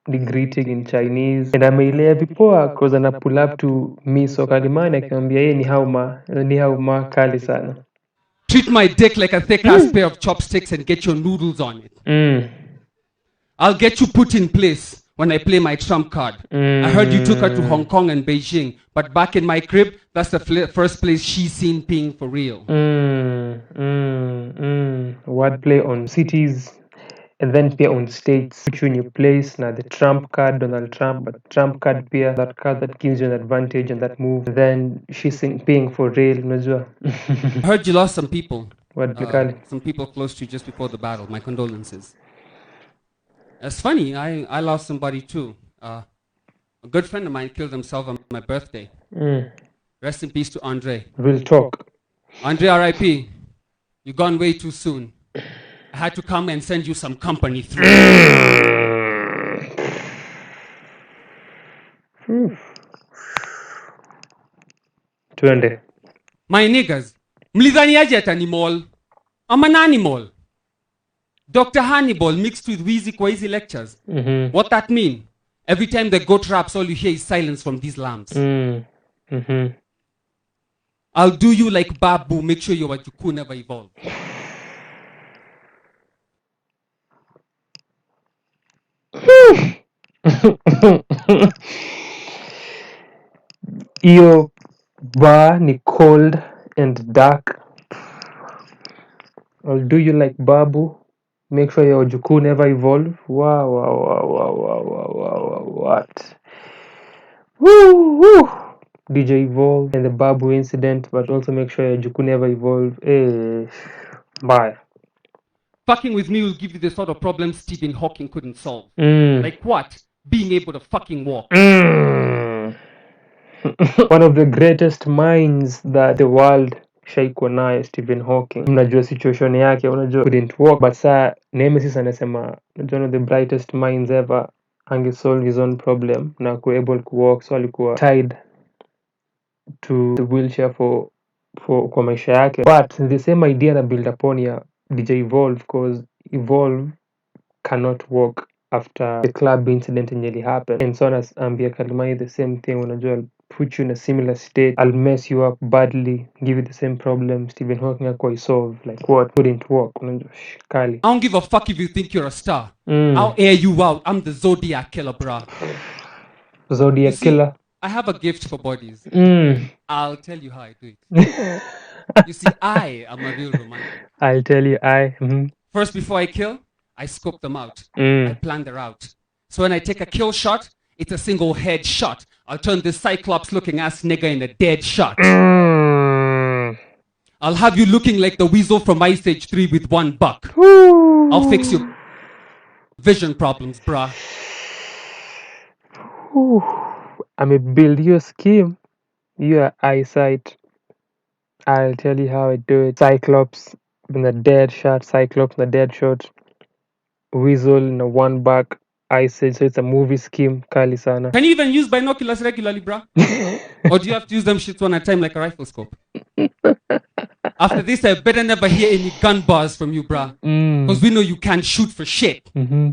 the greeting in Chinese, and ameilea vipoa cause ana pull up to me, so Kalimani akimwambia yeye ni hao ma kali sana. Treat my dick like a thick-ass pair of chopsticks and get your noodles on it. I'll get you put in place when I play my trump card. I heard you took her to Hong Kong and Beijing, but back in my crib, that's the first place she's seen peeing for real. Wordplay on cities and then pia on states, put you in your place. Now the trump card, Donald Trump, but trump card pia, that card that gives you an advantage and that move. Then she's paying for real, unajua. I heard you lost some people. Some people close to you just before the battle. My condolences. It's funny, I lost somebody too. A good friend of mine killed himself on my birthday. Rest in peace to Andre. Real talk. Andre R.I.P. You gone way too soon. I had to come and send you some company through. Tuende. My niggas, mlidhaniaje atani mall? I'm an animal. Dr. Hannibal mixed with Wheezy kwa hizi lectures. What that mean? Every time the goat raps, all you hear is silence from these lambs. I'll do you like Babu, make sure your Wajuku never evolve. Iyo bar ni cold and dark. I'll do you like Babu, make sure your Wajuku never evolve. Wow, what? Woo, woo. DJ Evolve and the Babu incident, but also make sure Juku never evolve. Bye. Fucking with me will give you the sort of problem Stephen Hawking couldn't solve. Mm. Like what? Being able to fucking walk. Mm. One of the greatest minds that the world shaikuwa nayo Stephen Hawking. Mnajua situation yake, unajua couldn't walk, but saa Nemesis anasema one of the brightest minds ever angesolve his own problem na ku able to walk, so alikuwa tied to the wheelchair for kwa maisha yake, but the same idea na build upon ya DJ Evolve, because Evolve cannot walk after the club incident yenye happened, and so ambia Kalimani the same thing, unajua I'll put you in a similar state, I'll mess you up badly, give you the same problem Stephen Hawking akwa solve, like what couldn't walk, unajua kali. I don't give a fuck if you think you're a star. I'll air you out. I'm the Zodiac killer, bruh. Zodiac killer. I have a gift for bodies. Mm. I'll tell you how I do it. You see, I am a real romantic. I'll tell you, First, before I kill, I scope them out. Mm. I plan the route. So when I take a kill shot, it's a single head shot. I'll turn this Cyclops looking ass nigga in a dead shot. Mm. I'll have you looking like the weasel from Ice Age 3 with $1. I'll fix your vision problems, bruh. I'm a build your scheme, your eyesight. I'll tell you how I do it. Cyclops in a dead shot, Cyclops in a dead shot, Weasel in a one back, Ice Age, so it's a movie scheme, kali sana. Can you even use binoculars regularly, bruh? Or do you have to use them shits one at a time like a rifle scope? After this, I better never hear any gun bars from you, bruh. Because we know you can't shoot for shit. Mm-hmm.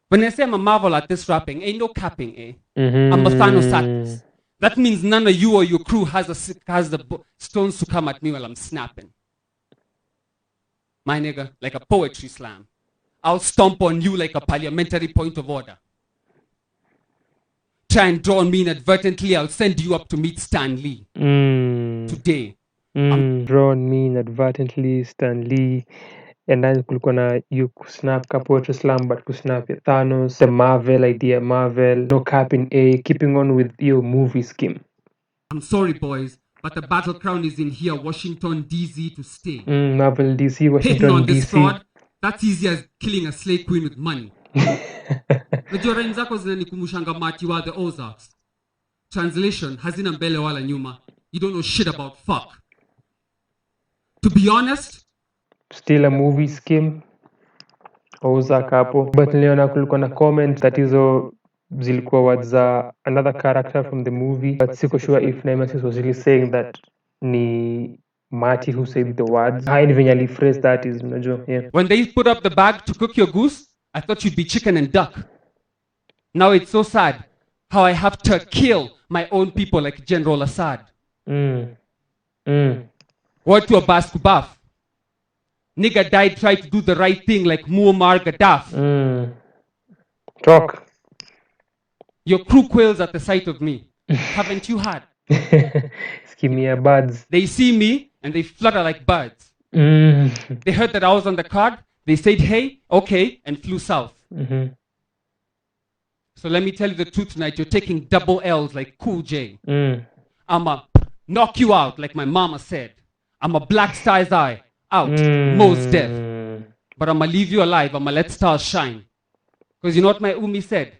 When I say I'm a marvel at this rapping, ain't no capping, eh? Mm-hmm. I'm a Thanos at this. That means none of you or your crew has the stones to come at me while I'm snapping. My nigga, like a poetry slam. I'll stomp on you like a parliamentary point of order. Try and draw on me inadvertently, I'll send you up to meet Stan Lee. Today. Draw on me inadvertently, Stan Lee. And then kulikuwa na you snap ka poetry slam, but kusnap ya Thanos, the Marvel idea, Marvel, no cap in A, keeping on with your movie scheme. I'm sorry, boys, but the battle crown is in here, Washington, D.C. to stay. Marvel, DC, Hitting Washington, on this DC. fraud, that's easy as killing a slave queen with money. Najua rhymes zako zinanikumbusha Mati wa the Ozarks. Translation, hazina mbele wala nyuma. You don't know shit about fuck. To be honest, still a movie scheme. Ozark hapo. But niliona kulikuwa na comment that hizo zilikuwa words za another character from the movie, but siko sure if Nemesis was really saying that ni Marty who said the words. How individually phrase that is, unajua, yeah. When they put up the bag to cook your goose, I thought you'd be chicken and duck. Now it's so sad how I have to kill my own people like General Assad. Word to a Baskubaf. Nigga died trying to do the right thing like Muammar Gaddafi. Talk. Your crew quails at the sight of me. Haven't you had? Skimia birds. They see me and they flutter like birds. Mm. They heard that I was on the card. They said, hey, okay, and flew south. Mm-hmm. So let me tell you the truth tonight. You're taking double L's like Cool J. I'ma knock you out like my mama said. I'm a black star's eye. Out. Most deaf. But I'ma leave you alive. I'ma let stars shine. Because you know what my Umi said?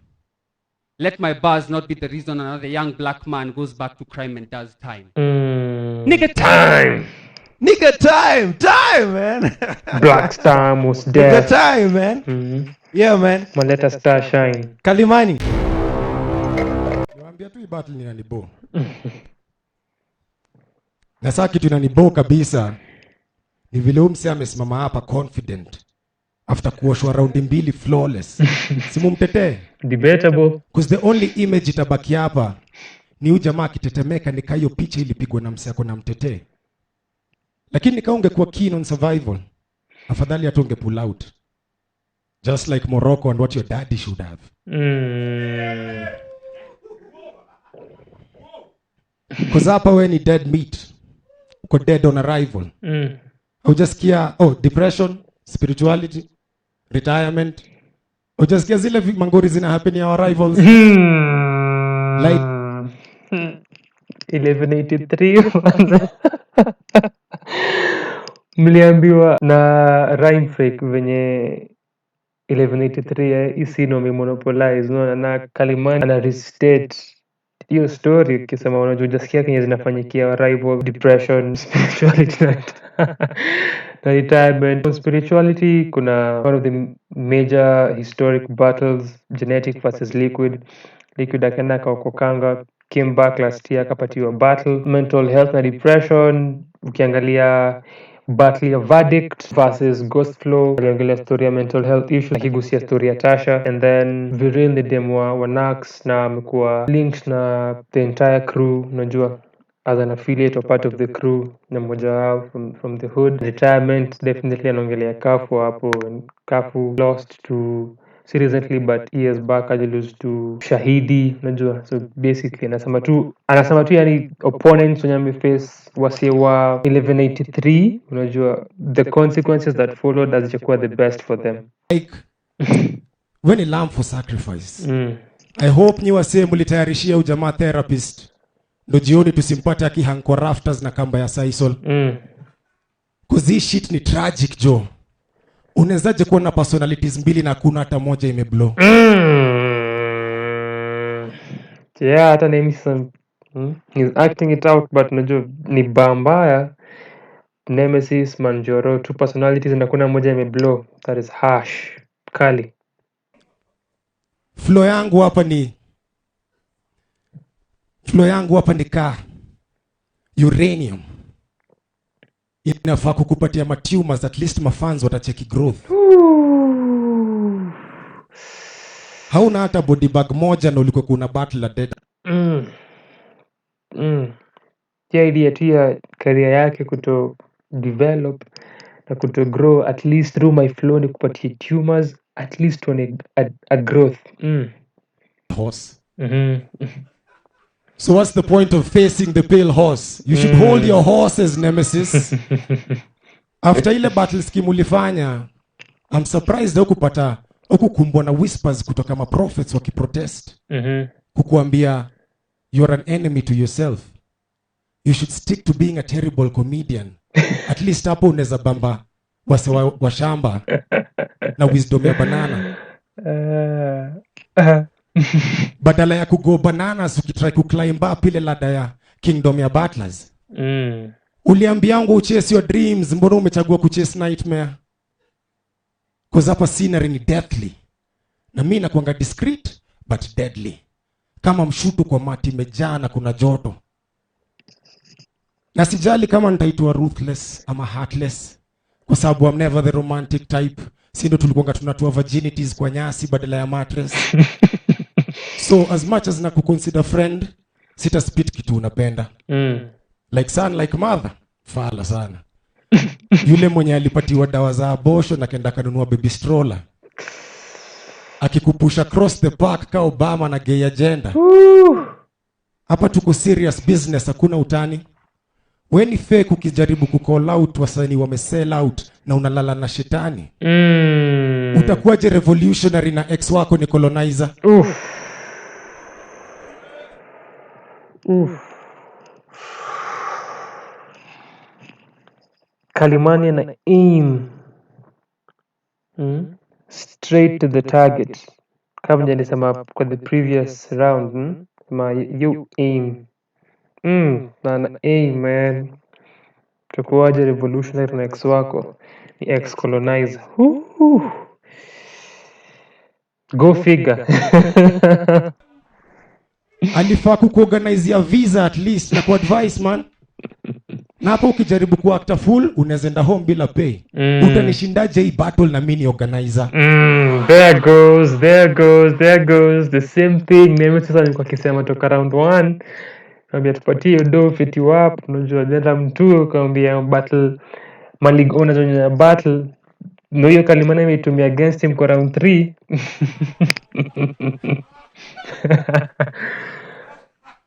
Let my bars not be the reason another young black man goes back to crime and does time. Nigga time! Nigga time, man. Black star most Nigga deaf. time, man. Yeah, man. Ma let a star shine. Kalimani. Niwaambia tu hii battle ni inanibo. Na saa kitu inanibo kabisa ni vile umse amesimama hapa confident after kuoshwa raundi 2 flawless. Simumtetee. Debatable. Because the only image itabaki hapa ni huyu jamaa akitetemeka, nika hiyo picha ilipigwa na mse ako na mtetee. Lakini nika ungekuwa keen on survival, afadhali hata unge pull out. Just like Morocco and what your daddy should have. Because hapa we ni dead meat. Uko dead on arrival. Hujasikia, depression, spirituality, retirement. Hujasikia zile mangori zina happen ya arrivals. Like 1183 mliambiwa na rhyme fake venye 1183 isino monopolize unaona, na Kalimani ana restate hiyo story ukisema unajua hujasikia kenye zinafanyikia rival depression spirituality na retirement. Spirituality kuna one of the major historic battles, genetic versus liquid akaenda akaokokanga, came back last year akapatiwa battle. Mental health na depression ukiangalia battle ya Verdict versus Ghost Flow, aliongelea story ya mental health issues akigusia story ya Tasha, and then Viril ni demo wa Nax na amekuwa linked na the entire crew, unajua as an affiliate or part of the crew na mmoja wao from the hood. Retirement definitely anaongelea Kafu hapo. Kafu lost to recently but years back lose to Shahidi, unajua, so basically anasema tu yani opponents wenye ameface wase wa 1183, unajua the consequences that followed hazijakuwa the best for them. like when a lamb for sacrifice. I hope nyi wasee mlitayarishia ujamaa therapist ndo jioni tusimpate akihang kwa rafters na kamba ya Saisol. Cause this shit ni tragic, Joe. Unawezaje kuwa na personalities mbili na kuna hata moja imeblow? Yeah, hata Nemesis he's acting it out, but unajua ni bambaya. Nemesis, Manjoro, two personalities na kuna moja imeblow. That is harsh. Kali. Flow yangu hapa ni ka uranium. Inafaa kukupatia matumors, at least mafans watacheki growth. Hauna hata body bag moja na ulikuwa kuna battle la dead. Yeah, idea tu ya career yake kuto develop na kuto grow, at least through my flow ni kupatia tumors, at least on a growth. Horse. So what's the point of facing the pale horse? You should hold your horses, Nemesis. After ile battle scheme ulifanya, I'm surprised hukukumbwa na whispers kutoka ma prophets wakiprotest. Kukuambia you're an enemy to yourself. You should stick to being a terrible comedian. At least hapo unaweza bamba wase wa shamba na wisdom ya banana. Badala ya kugo bananas ukitry kuclimb up ile ladder ya kingdom ya battlers. Uliambiangu uchase your dreams, mbona umechagua kuchase nightmare? Cause hapa scenery ni deathly. Na mimi nakuanga discreet but deadly. Kama mshutu kwa mati imejaa na kuna joto. Na sijali kama nitaitwa ruthless ama heartless, kwa sababu I'm never the romantic type. Si ndo tulikuanga tunatua virginities kwa nyasi badala ya mattress. So as much as nakuconsider friend, sita spit kitu unapenda. Like son, like mother. Fala sana. Yule mwenye alipatiwa dawa za abortion na kenda kanunua baby stroller. Akikupusha cross the park ka Obama na gay agenda. Hapa tuko serious business, hakuna utani. When fake ukijaribu kucall out wasanii wamesell out na unalala na shetani. Utakuwaje revolutionary na ex wako ni colonizer? Kalimani na aim straight to the target. Kama nilisema kwa the previous round, you aim. Na aim, man. Utakuwaje revolutionary na ex wako ni ex colonizer. Go figure. Alifaa kuorganize visa at least na advice man. Na hapo ukijaribu kuact full unaweza enda home bila pay. Utanishindaje hii battle na mini organizer? There goes the same thing. Nemesis alikuwa akisema toka round 1. Kaambia tupatie do fit you up, unajua data mtu kaambia battle malig unajua battle no, hiyo Kalimani imetumia against him kwa round 3.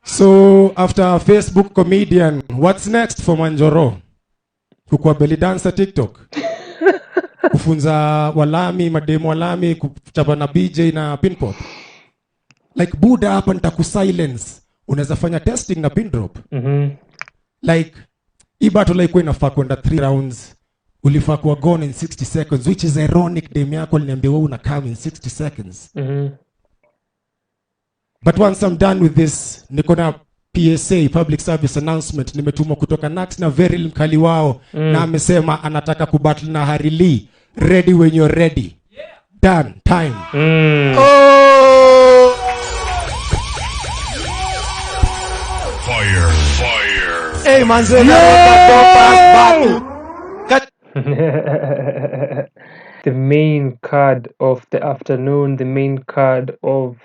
So after Facebook comedian, what's next for Manjoro? Kukua belly dancer TikTok? Kufunza walami, mademu walami, kuchapa na BJ na pinpot? like buda hapa nitakusilence, unaweza fanya testing na pin drop. Like hii battle ilikuwa inafaa kwenda 3 rounds, ulifaa kuwa gone in 60 seconds, which is ironic. Dem yako aliniambia wewe una come in 60 seconds. But once I'm done with this, niko na PSA, public service announcement, nimetumwa kutoka Nax na Veril mkali wao, na amesema anataka kubattle na Harili. Ready when you're ready. Done. Time. Fire, fire. Hey, manze, that was a The main card of the afternoon, the main card of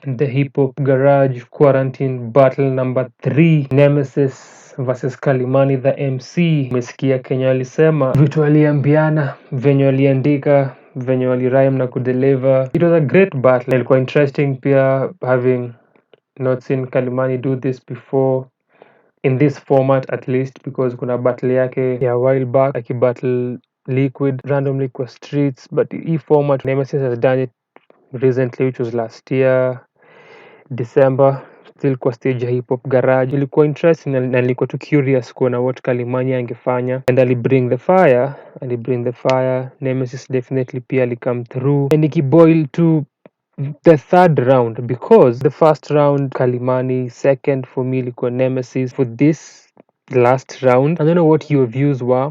the HipHop Garage Quarantine battle number 3, Nemesis versus Kalimani the MC. Umesikia Kenya alisema, vitu waliambiana, venye waliandika, venye walirhyme na kudeliver. It was a great battle. Ilikuwa interesting pia, having not seen Kalimani do this before in this format, at least, because kuna battle yake ya while back akibattle Liquid randomly kwa streets, but e format Nemesis has done it recently, which was last year December, still kwa stage ya HipHop Garage. Ilikuwa interesting na nilikuwa tu curious kuona what Kalimani angefanya, and ali bring the fire. Nemesis definitely pia ali come through, and ikiboil to the third round, because the first round Kalimani, second for me ilikuwa Nemesis. For this last round, I don't know what your views were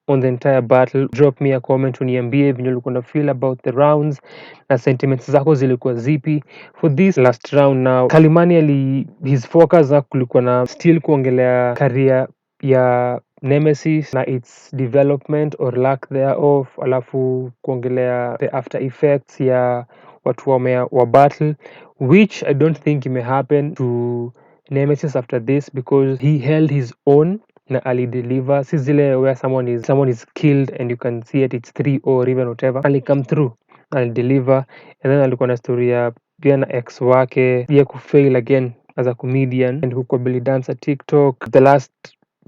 on the entire battle. Drop me a comment uniambie venye ulikuwa na feel about the rounds na sentiments zako zilikuwa zipi for this last round. Now Kalimani his focus kulikuwa na still kuongelea career ya Nemesis na its development or lack thereof, alafu kuongelea the after effects ya watu wa battle, which I don't think it may happen to Nemesis after this, because he held his own na alideliver. Si zile where someone is killed and you can see it's 3 or even whatever. Ali come through, alideliver. And then alikuwa na story ya pia na ex wake ya kufail again as a comedian, and huko belly dance at TikTok. The last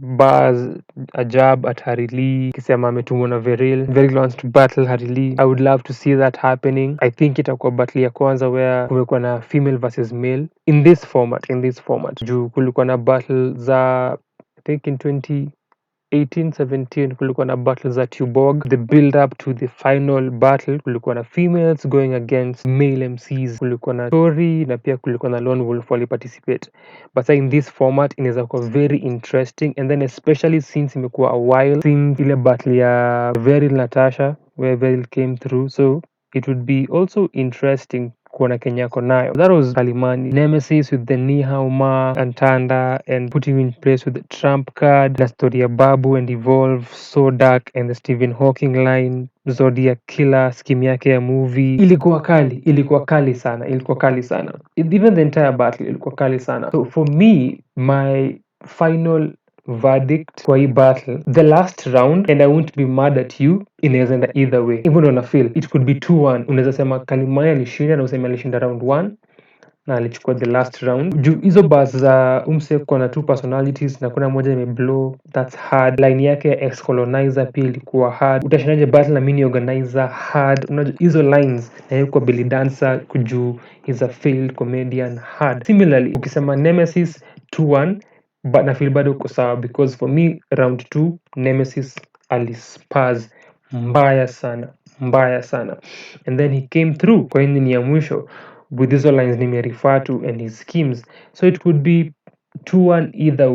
bars a jab at Harili kisema ametumwa na Veril wants to battle Harili. I would love to see that happening. I think itakuwa battle ya kwanza where kumekuwa na female versus male in this format. Juu kulikuwa na battle za I think in 2018-17 kulikuwa na battles at Tuborg. The build up to the final battle kulikuwa na females going against male MCs, kulikuwa na story na pia kulikuwa na lone wolf wali participate. But in this format inaweza kuwa very interesting, and then especially since imekuwa a while since ile battle ya Veril Natasha where Veril came through, so it would be also interesting kuona Kenya yako nayo. That was Kalimani. Nemesis with the Nihauma and Tanda, and putting in place with the Trump card, na story ya Babu and Evolve, So Dark and the Stephen Hawking line, Zodiac Killer, scheme yake ya movie. Ilikuwa kali sana. Even the entire battle ilikuwa kali sana. So for me, my final verdict kwa hii battle, the last round, and I won't be mad at you, inaweza enda either way. Even on a feel it could be 2-1. Unaweza sema Kalimani alishinda na useme alishinda round 1 na alichukua the last round. Juu hizo bars za umse kwa na two personalities na kuna moja imeblow, that's hard. Line yake ya ex-colonizer pia ilikuwa hard. Utashindaje battle na mini organizer? Hard. Unajua hizo lines na yuko belly dancer kujuu he's a failed comedian, hard. Similarly ukisema Nemesis 2-1, but na feel bado uko sawa, because for me round 2 Nemesis alispaz mbaya sana, and then he came through kwa ending ya mwisho with hizo lines nimerefer to and his schemes. So it could be 2-1 either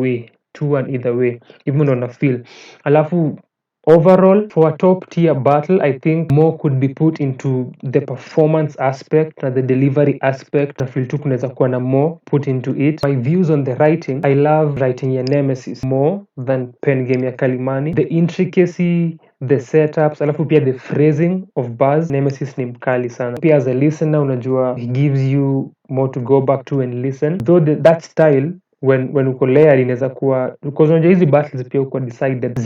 way, even on a feel. Alafu overall for a top tier battle, I think more could be put into the performance aspect na the delivery aspect. Na feel tu kunaweza kuwa na more put into it. My views on the writing, I love writing ya Nemesis more than pen game ya Kalimani. The intricacy, the setups, alafu pia the phrasing of bars, Nemesis ni mkali sana. Pia as a listener unajua he gives you more to go back to and listen, though that style when uko layered inaweza kuwa, because unajua hizi battles pia uko decided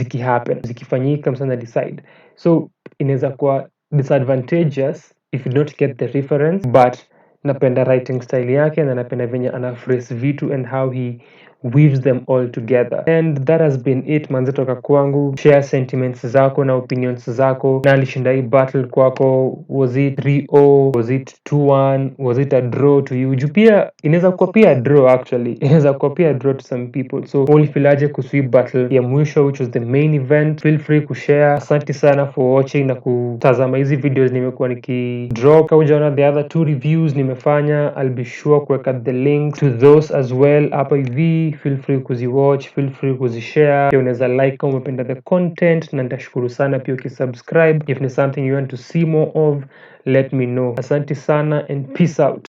zikifanyika msana decide, so inaweza kuwa disadvantageous if you don't get the reference. But napenda writing style yake na napenda venye ana phrase vitu and how he weaves them all together. And that has been it manze toka kwangu. Share sentiments zako na opinions zako. Na alishinda hii battle kwako, was it 3-0, was it 2-1, was it a draw to you? Juu pia inaweza kuwa pia draw actually. Inaweza kuwa pia draw to some people. So ulifilaje kuhusu hii battle ya mwisho which was the main event? Feel free kushare. Asante sana for watching na kutazama hizi videos nimekuwa nikidrop. Kama hujaona the other 2 reviews nimefanya, I'll be sure kuweka the links to those as well hapa hivi. Feel free kuziwatch, feel free kuzishare. Pia unaweza like kama umependa the content, na nitashukuru sana pia ukisubscribe. If ni something you want to see more of, let me know. Asante sana and peace out.